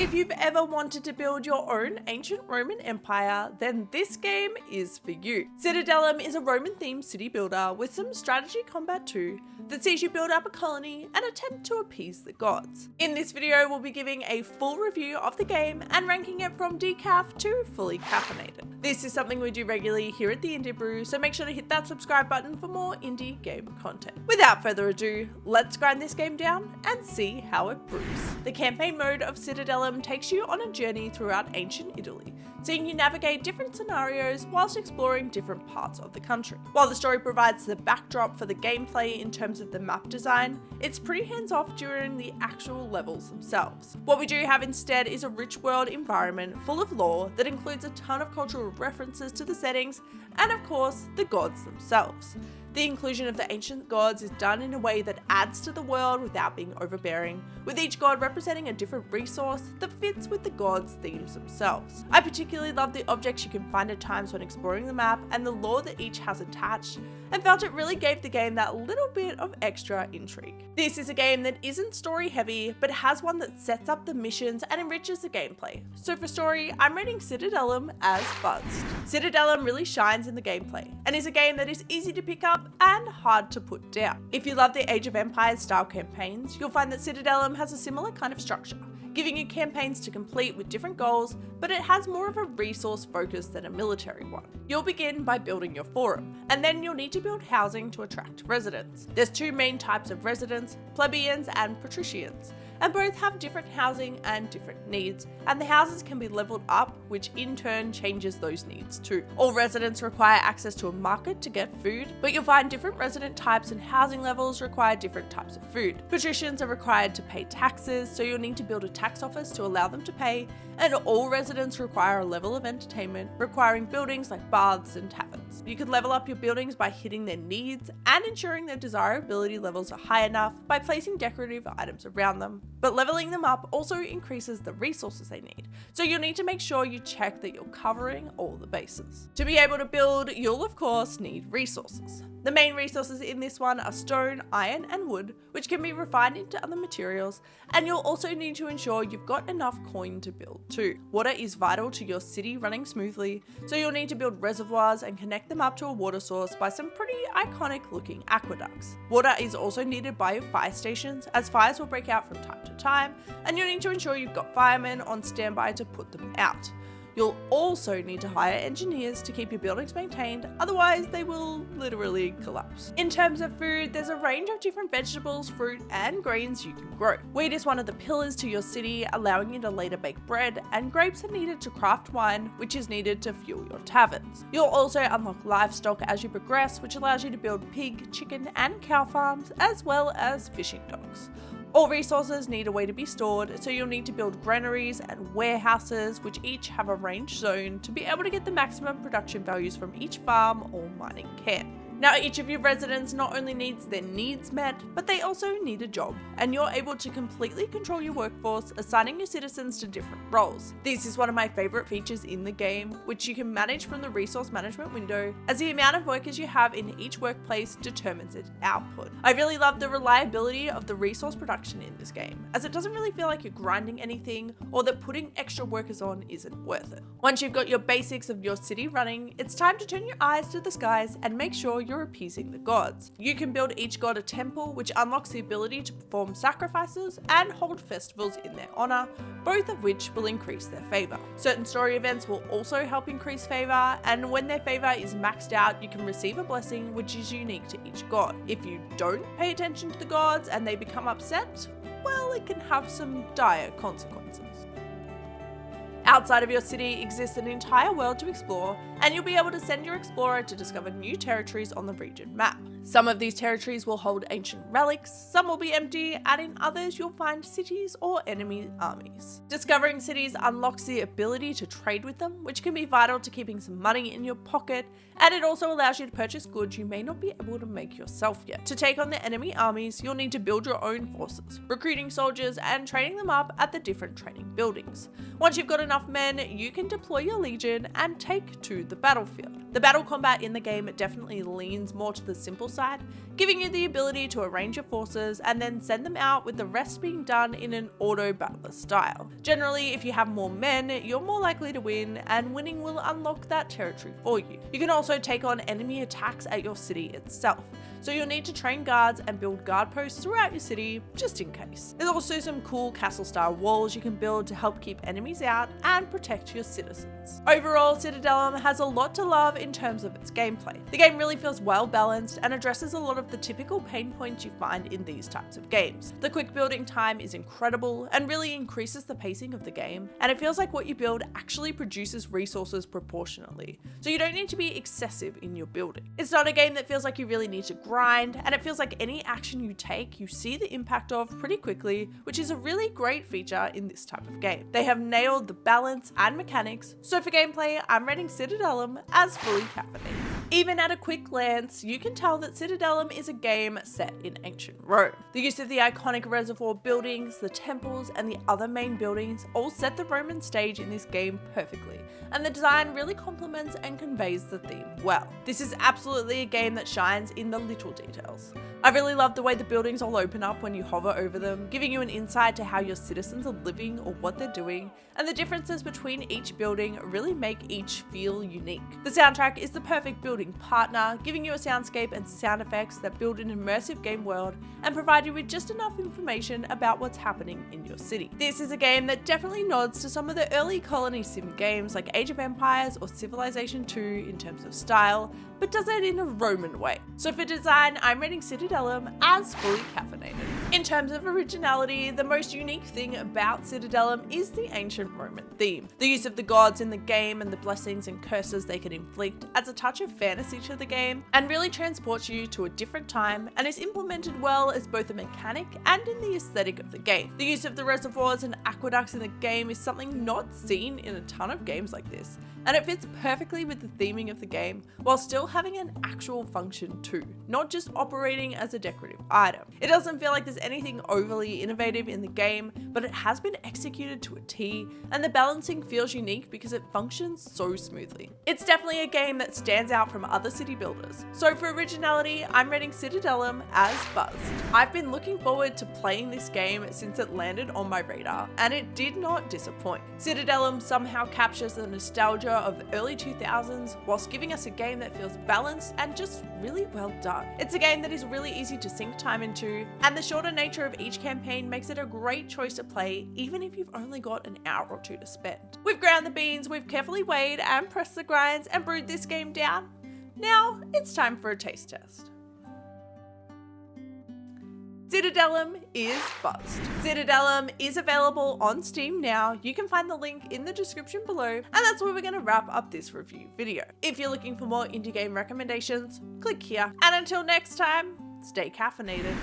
If you've ever wanted to build your own ancient Roman empire, then this game is for you. Citadelum is a Roman-themed city builder with some strategy combat too that sees you build up a colony and attempt to appease the gods. In this video, we'll be giving a full review of the game and ranking it from decaf to fully caffeinated. This is something we do regularly here at the Indie Brew, so make sure to hit that subscribe button for more indie game content. Without further ado, let's grind this game down and see how it brews. The campaign mode of Citadelum takes you on a journey throughout ancient Italy, seeing you navigate different scenarios whilst exploring different parts of the country. While the story provides the backdrop for the gameplay in terms of the map design, it's pretty hands-off during the actual levels themselves. What we do have instead is a rich world environment full of lore that includes a ton of cultural references to the settings and of course the gods themselves. The inclusion of the ancient gods is done in a way that adds to the world without being overbearing, with each god representing a different resource that fits with the gods' themes themselves. I particularly love the objects you can find at times when exploring the map and the lore that each has attached, and felt it really gave the game that little bit of extra intrigue. This is a game that isn't story heavy, but has one that sets up the missions and enriches the gameplay. So for story, I'm rating Citadelum as buzzed. Citadelum really shines in the gameplay, and is a game that is easy to pick up and hard to put down. If you love the Age of Empires style campaigns, you'll find that Citadelum has a similar kind of structure, giving you campaigns to complete with different goals, but it has more of a resource focus than a military one. You'll begin by building your forum, and then you'll need to build housing to attract residents. There's two main types of residents, plebeians and patricians, and both have different housing and different needs, and the houses can be leveled up, which in turn changes those needs too. All residents require access to a market to get food, but you'll find different resident types and housing levels require different types of food. Patricians are required to pay taxes, so you'll need to build a tax office to allow them to pay, and all residents require a level of entertainment, requiring buildings like baths and taverns. You can level up your buildings by hitting their needs and ensuring their desirability levels are high enough by placing decorative items around them. But leveling them up also increases the resources they need, so you'll need to make sure you check that you're covering all the bases. To be able to build, you'll of course need resources. The main resources in this one are stone, iron and wood, which can be refined into other materials, and you'll also need to ensure you've got enough coin to build too. Water is vital to your city running smoothly, so you'll need to build reservoirs and connect them up to a water source by some pretty iconic looking aqueducts. Water is also needed by your fire stations, as fires will break out from time to time, and you'll need to ensure you've got firemen on standby to put them out. You'll also need to hire engineers to keep your buildings maintained, otherwise they will literally collapse. In terms of food, there's a range of different vegetables, fruit and grains you can grow. Wheat is one of the pillars to your city, allowing you to later bake bread, and grapes are needed to craft wine, which is needed to fuel your taverns. You'll also unlock livestock as you progress, which allows you to build pig, chicken and cow farms, as well as fishing docks. All resources need a way to be stored, so you'll need to build granaries and warehouses, which each have a range zone to be able to get the maximum production values from each farm or mining camp. Now each of your residents not only needs their needs met, but they also need a job, and you're able to completely control your workforce, assigning your citizens to different roles. This is one of my favourite features in the game, which you can manage from the resource management window, as the amount of workers you have in each workplace determines its output. I really love the reliability of the resource production in this game, as it doesn't really feel like you're grinding anything or that putting extra workers on isn't worth it. Once you've got your basics of your city running, it's time to turn your eyes to the skies and make sure you're appeasing the gods. You can build each god a temple, which unlocks the ability to perform sacrifices and hold festivals in their honor, both of which will increase their favor. Certain story events will also help increase favor, and when their favor is maxed out, you can receive a blessing which is unique to each god. If you don't pay attention to the gods and they become upset, well, it can have some dire consequences. Outside of your city exists an entire world to explore, and you'll be able to send your explorer to discover new territories on the region map. Some of these territories will hold ancient relics, some will be empty, and in others you'll find cities or enemy armies. Discovering cities unlocks the ability to trade with them, which can be vital to keeping some money in your pocket, and it also allows you to purchase goods you may not be able to make yourself yet. To take on the enemy armies, you'll need to build your own forces, recruiting soldiers and training them up at the different training buildings. Once you've got enough men, you can deploy your legion and take to the battlefield. The battle combat in the game definitely leans more to the simple side, giving you the ability to arrange your forces and then send them out, with the rest being done in an auto-battler style. Generally, if you have more men, you're more likely to win, and winning will unlock that territory for you. You can also take on enemy attacks at your city itself, so you'll need to train guards and build guard posts throughout your city just in case. There's also some cool castle-style walls you can build to help keep enemies out and protect your citizens. Overall, Citadelum has a lot to love in terms of its gameplay. The game really feels well balanced and addresses a lot of the typical pain points you find in these types of games. The quick building time is incredible and really increases the pacing of the game, and it feels like what you build actually produces resources proportionately, so you don't need to be excessive in your building. It's not a game that feels like you really need to grind, and it feels like any action you take, you see the impact of pretty quickly, which is a really great feature in this type of game. They have nailed the balance and mechanics, so for gameplay, I'm rating Citadelum as fully caffeinated. Even at a quick glance, you can tell that Citadelum is a game set in ancient Rome. The use of the iconic reservoir buildings, the temples, and the other main buildings all set the Roman stage in this game perfectly, and the design really complements and conveys the theme well. This is absolutely a game that shines in the little details. I really love the way the buildings all open up when you hover over them, giving you an insight to how your citizens are living or what they're doing, and the differences between each building really make each feel unique. The soundtrack is the perfect building partner, giving you a soundscape and sound effects that build an immersive game world and provide you with just enough information about what's happening in your city. This is a game that definitely nods to some of the early colony sim games like Age of Empires or Civilization 2 in terms of style, but does it in a Roman way. So for design, I'm rating Citadelum as fully caffeinated. In terms of originality, the most unique thing about Citadelum is the ancient Roman theme. The use of the gods in the game and the blessings and curses they can inflict adds a touch of fantasy to the game and really transports you to a different time, and is implemented well as both a mechanic and in the aesthetic of the game. The use of the reservoirs and aqueducts in the game is something not seen in a ton of games like this, and it fits perfectly with the theming of the game while still having an actual function too, not just operating as a decorative item. It doesn't feel like there's anything overly innovative in the game, but it has been executed to a T, and the balancing feels unique because it functions so smoothly. It's definitely a game that stands out from other city builders. So for originality, I'm rating Citadelum as buzzed. I've been looking forward to playing this game since it landed on my radar, and it did not disappoint. Citadelum somehow captures the nostalgia of the early 2000s whilst giving us a game that feels balanced and just really well done. It's a game that is really easy to sink time into, and the shorter nature of each campaign makes it a great choice to play even if you've only got an hour or two to spend. We've ground the beans, we've carefully weighed and pressed the grinds and brewed this game down. Now it's time for a taste test. Citadelum is buzzed. Citadelum is available on Steam now. You can find the link in the description below, and that's where we're going to wrap up this review video. If you're looking for more indie game recommendations, click here. And until next time, stay caffeinated.